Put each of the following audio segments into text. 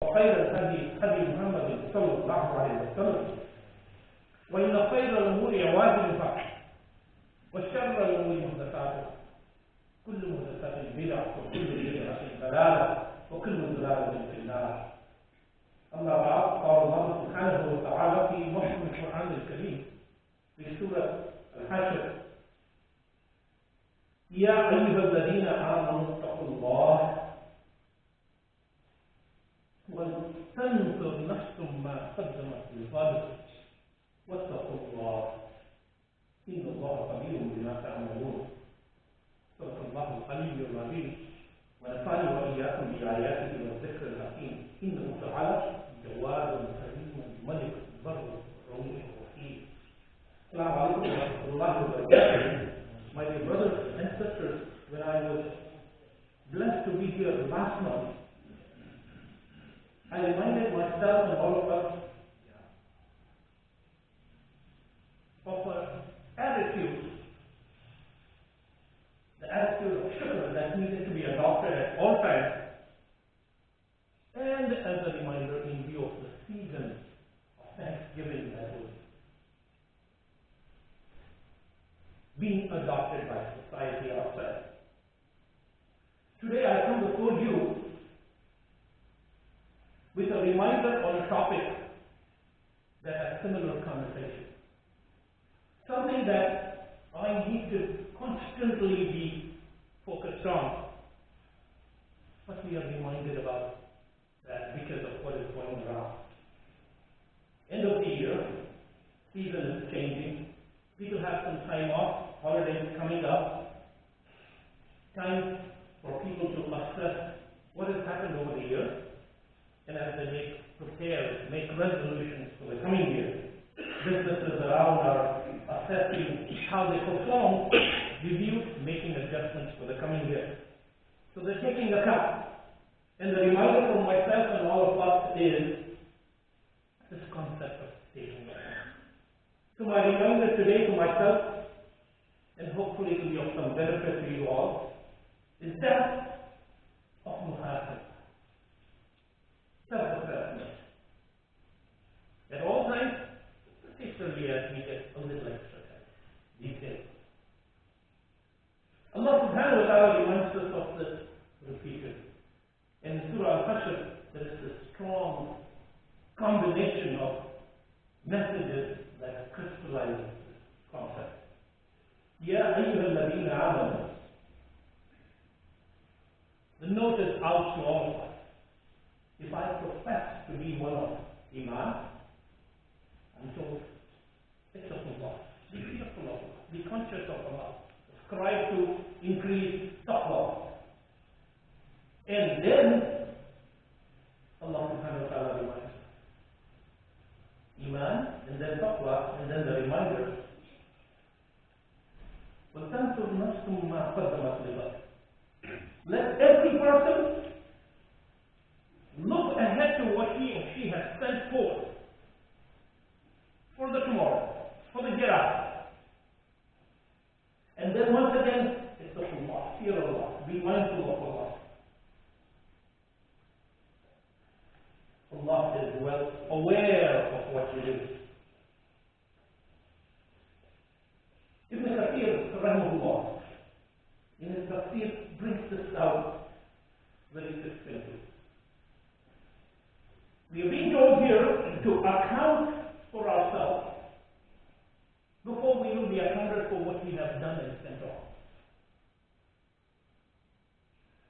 وخير الهدي هدي محمد صلى الله عليه وسلم وإن خير الأمور عواقبها وشر الأمور محدثاتها كل محدثات بدعة وكل بدعة ضلالة وكل ضلالة في النار. أما بعد، قال الله سبحانه وتعالى في محكم القرآن الكريم في سورة الحشر: يا أيها الذين آمنوا اتقوا الله ولتنظر نفس ما قدمت لغد واتقوا الله إن الله خبير بما تعملون. صدق الله العلي العظيم ونفعني وإياكم بآياته والذكر الحكيم إنه تعالى جواد كريم ملك بر رؤوف رحيم. السلام عليكم ورحمة الله وبركاته. My dear brothers and sisters, when I was blessed to be here last month, I reminded myself and all of us of an attitude, the attitude of shukr that needed to be adopted at all times, and as a reminder in view of the season of Thanksgiving that was being adopted by society outside. Today I come before you with a reminder on a topic that has similar connotation. Something that I need to constantly be focused on, but we are reminded about that because of what is going around. End of the year, season is changing, people have some time off, holidays coming up, time for people to assess what has happened over the year, and as they make resolutions for the coming year. Businesses around are assessing how they perform, review, making adjustments for the coming year. So they're taking account. And the reminder for myself and all of us is this concept of taking account. So my reminder today to myself, and hopefully it will be of some benefit to you all, is that of muhasabah. Self-assessment. At all times, particularly as we get a little extra time, detail. Allah subhanahu wa ta'ala reminds us of this repeatedly. In Surah Al-Hashr, there is a strong combination of messages that crystallize this concept. Ya ayyuhal ladina amanu. The note is out to all of us. If I profess to be one of Iman, I'm told, it's of Allah. Be fearful of Allah. Be conscious of Allah. Strive to increase taqwa. And then, Allah subhanahu wa ta'ala reminds us. Iman, and then taqwa, and then the reminder. وَتَنْصُرْ نَفْسٌ مَا قَدَّمَتْ لِغَدٍ. Let every person look ahead to what he or she has sent forth for the tomorrow, for the hereafter. And then once again, it's of Allah, fear of Allah, be mindful of Allah. Allah is well aware of what you do. Ibn Kathir, rahimahullah, in his tafsir, brings this out very succinctly. We are being told here to account for ourselves before we will be accounted for what we have done and sent off.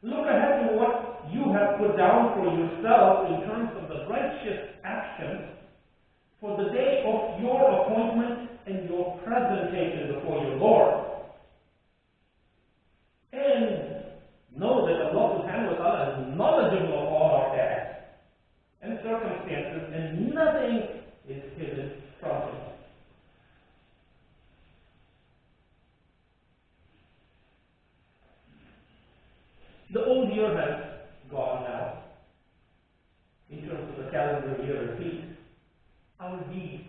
Look ahead to what you have put down for yourself in terms of the righteous actions for the day of your appointment and your presentation before your Lord. And know that Allah subhanahu wa ta'ala is knowledgeable of all our acts and circumstances, and nothing is hidden from him. The old year has gone now, in terms of the calendar year at least. Our deeds,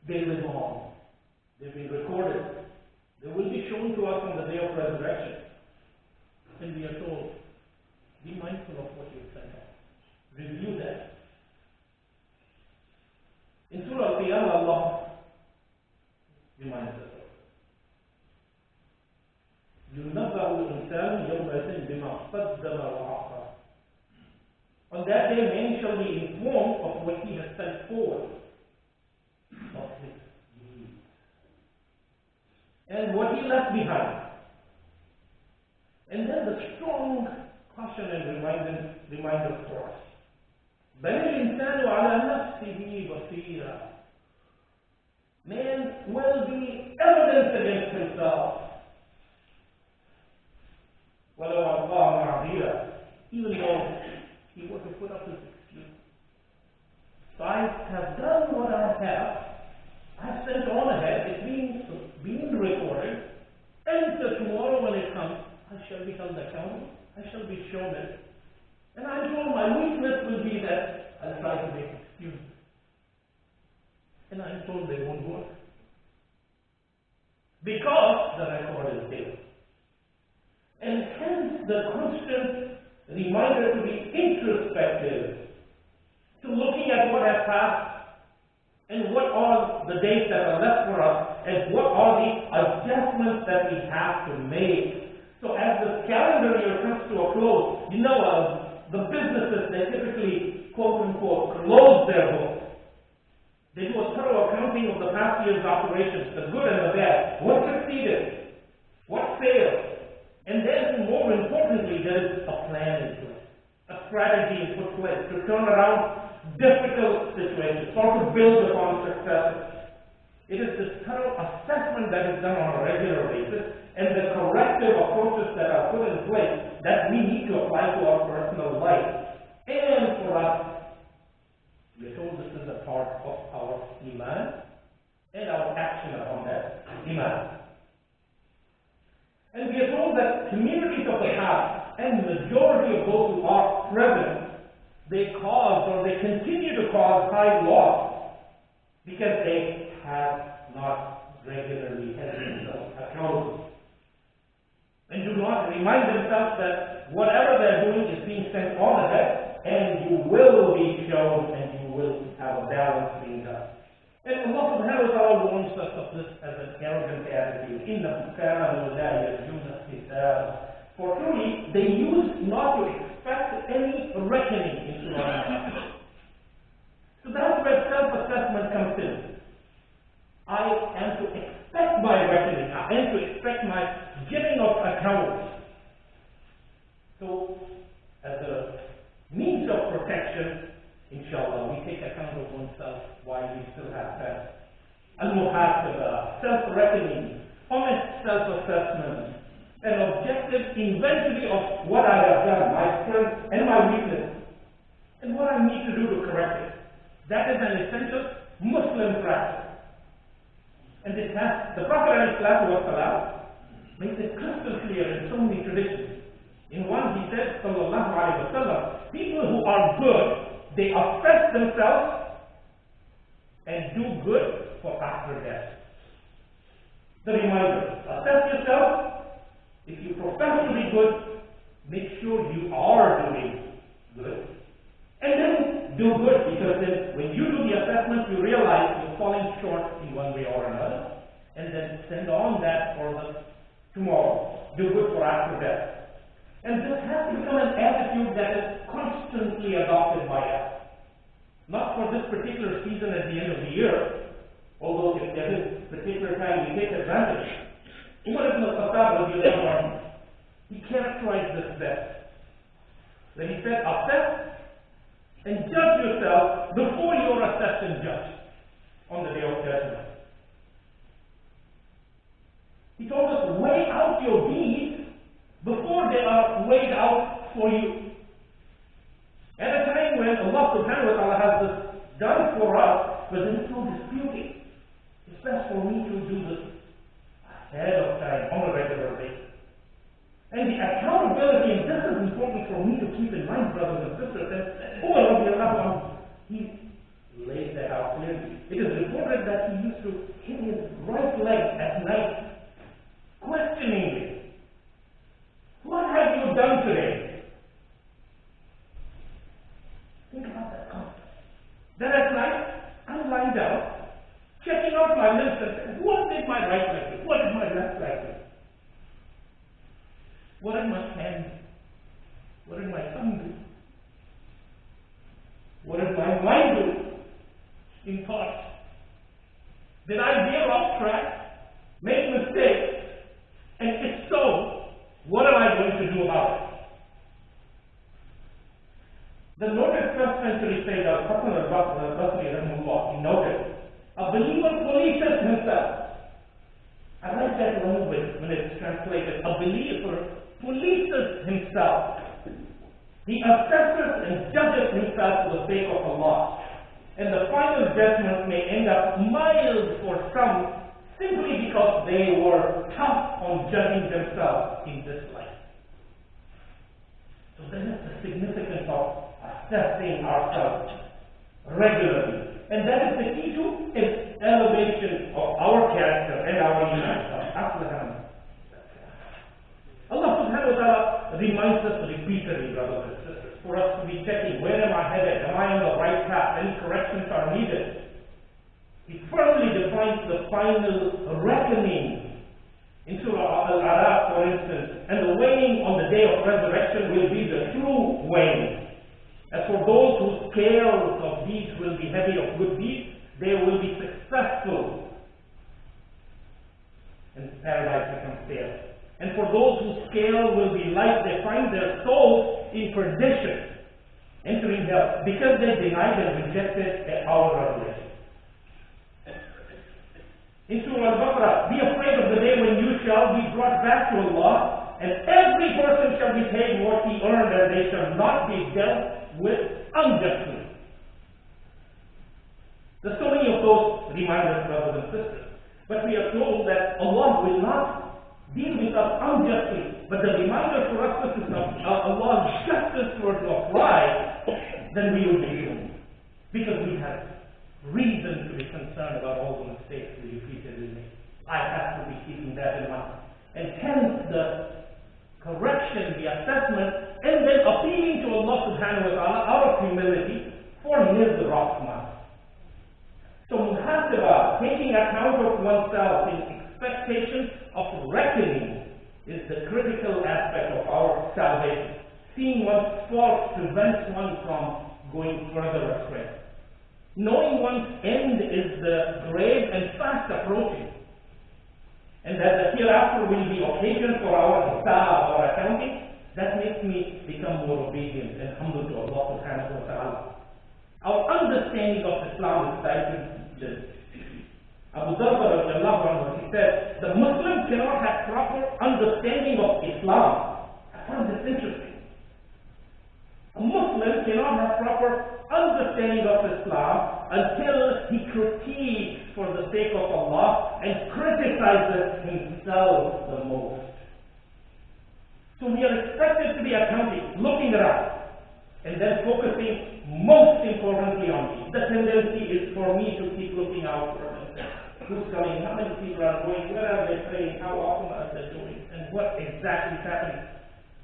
they live on. They've been recorded. They will be shown to us on the day of resurrection. And we are told, be mindful of what you've sent out. review that. In Surah Al-Qiyamah, Allah reminds us. يُنَبَّأُ الْإِنسَانُ يَوْمَئِذٍ بِمَا قَدَّمَ وَأَخَّرَ. On that day, man shall be informed of what he has sent forward, of his deeds, and what he left behind. And then the strong caution and reminder for us. بَلِ الْإِنسَانُ عَلَى نَفْسِهِ بَصِيرًا. Man will be evidence against himself. وَلَوْ أَلْقَىٰ مَعْذِيرًا. Even though he were to put up his excuse. So I have done what I have. I've sent on ahead. It's being recorded. And so tomorrow when it comes, I shall be held accountable. I shall be shown it. And I'm told my weakness will be that I'll try to make excuses. And I'm told they won't work. Because the record is there. And hence the constant reminder to be introspective, to looking at what has passed, and what are the days that are left for us, and what are the adjustments that we have to make. So as the calendar year comes to a close, the businesses, they typically, quote unquote, close their books. They do a thorough accounting of the past year's operations, the good and the bad, what succeeded, what failed. And then, more importantly, there is a plan in place, a strategy put in place to turn around difficult situations or to build upon successes. It is this thorough assessment that is done on a regular basis and the corrective approaches that are put in place that we need to apply to our personal life. And for us, we're told this is a part of our Iman and our action upon that Iman. And we are told that communities of the past and majority of those who are present, they caused or they continue to cause high loss because they have not regularly held themselves accountable. And do not remind themselves that whatever they're doing is being sent on ahead, and you will be shown and you will have a balance being done. And Allah subhanahu wa ta'ala warns us of this as an arrogant attitude. إِنَّهُمْ كَانُوا لَا يَرْجُونَ حِسَابًا. For truly, they used not to expect any reckoning in Surah Al-Masjid. So that's where self-assessment comes in. I am to expect my reckoning. I am to expect my giving of account. So, as a means of protection, inshallah, we take account of oneself while we still have time. Al-muhasabah, self-reckoning, honest self-assessment, an objective inventory of what I have done, my strengths and my weaknesses, and what I need to do to correct it. That is an essential Muslim practice. And it has, the Prophet ﷺ makes it crystal clear in so many traditions. In one he said, sallallahu alayhi wa sallam, people who are good, they assess themselves and do good for after death. The reminder, assess yourself. If you profess to be good, make sure you are doing good. And then do good, because then when you do the assessment, you realize you're falling short in one way or another. And then send on that for the tomorrow. Do good for after death. And this has to become an attitude that is constantly adopted by us. Not for this particular season at the end of the year, although if there is a particular time we take advantage. Umar ibn al-Khattab, he characterized this best. When he said, assess and judge yourself before you are assessed and judged on the day of judgment. He told us, weigh out your deeds before they are weighed out for you. At a time when Allah subhanahu wa ta'ala has this done for us, but there is no disputing. It's best for me to do this ahead of time on a regular basis. And the accountability, and this is important for me to keep in mind, brothers and sisters, and he laid that out clearly. It is reported that he used to hit his right leg at night, questioningly. What have you done today? Think about that concept. Then at night, I'm lying down, checking out my list and saying, what did my right leg do? What did my left leg do? What did my hand do? What did my tongue do? What did my mind do in thoughts? Did I veer off track, make mistakes? And if so, what am I going to do about it? The noted 1st century sage Al-Hasan al-Basri, he noted, a believer polices himself. I like that language when it's translated. A believer polices himself. He assesses and judges himself for the sake of Allah. And the final judgment may end up mild for some simply because they were tough on judging themselves in this life. So that is the significance of assessing ourselves regularly. And that is the key to elevation of our character and our iman. Allah subhanahu wa ta'ala reminds us repeatedly, brothers and sisters, for us to be checking, where am I headed? Am I on the right path? Any corrections are needed. He firmly defines the final reckoning in Surah Al-Araf, for instance, and the weighing on the day of resurrection will be the true weighing. As for those whose scales of deeds will be heavy of good deeds, they will be successful, and paradise becomes theirs. And for those whose scale will be light, they find their souls in perdition, entering hell, because they denied and rejected our revelation. In Surah Al-Baqarah, be afraid of the day when you shall be brought back to Allah, and every person shall be paid what he earned, and they shall not be dealt with unjustly. There's so many of those reminders, brothers and sisters. But we are told that Allah will not deal with us unjustly. But the reminder for us is that Allah's justice were to apply, then we will be doomed. Because we have reason to be concerned about all the mistakes we repeatedly make. I have to be keeping that in mind. And hence the correction, the assessment, and then appealing to Allah subhanahu wa ta'ala out of humility for His rahmah. So muhasabah, taking account of oneself in expectation of reckoning, is the critical aspect of our salvation. Seeing one's faults prevents one from going further astray. Knowing one's end is the grave and fast approaching, and that the hereafter will be occasion for our hisab, our accounting, that makes me become more obedient and humble to Allah subhanahu wa ta'ala. Our understanding of Islam is cited this. Abu Darda, he said, the Muslim cannot have proper understanding of Islam. I find this interesting. A Muslim cannot have proper understanding of Islam until he critiques for the sake of Allah and criticizes himself the most. So we are expected to be accounting, looking around, and then focusing most importantly on me. The tendency is for me to keep looking out for myself. Who's coming? How many people are going? Where are they praying? How often are they doing? And what exactly is happening?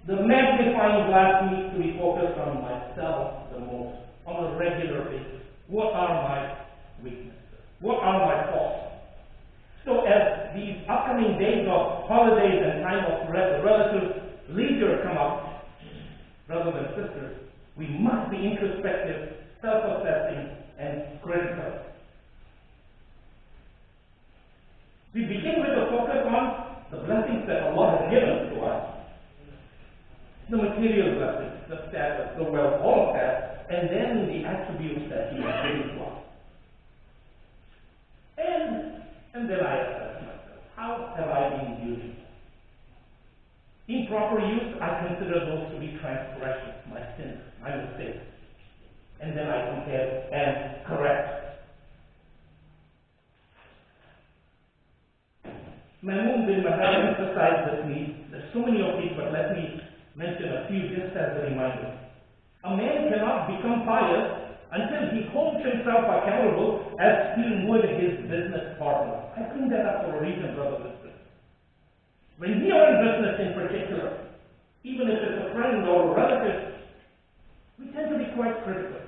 The magnifying glass needs to be focused on myself the most, on a regular basis. What are my weaknesses? What are my faults? So as these upcoming days of holidays and time of relative leisure come up, brothers and sisters, we must be introspective, self-assessing, and critical. We begin with a focus on the blessings that Allah has given to us. The material blessings, the status, the wealth, all of that, and then the attributes that He has given to us. And then I assess myself. How have I been using it? Improper use, I consider those to be transgressions, my sins, my mistakes. And then I compare and correct. Mahmoud bin Mahal emphasized this need. There's so many of these, but let me mention a few just as a reminder. A man cannot become pious until he holds himself accountable as he would his business partner. I bring that up for a reason, brothers and sisters. When we are in business in particular, even if it's a friend or a relative, we tend to be quite critical.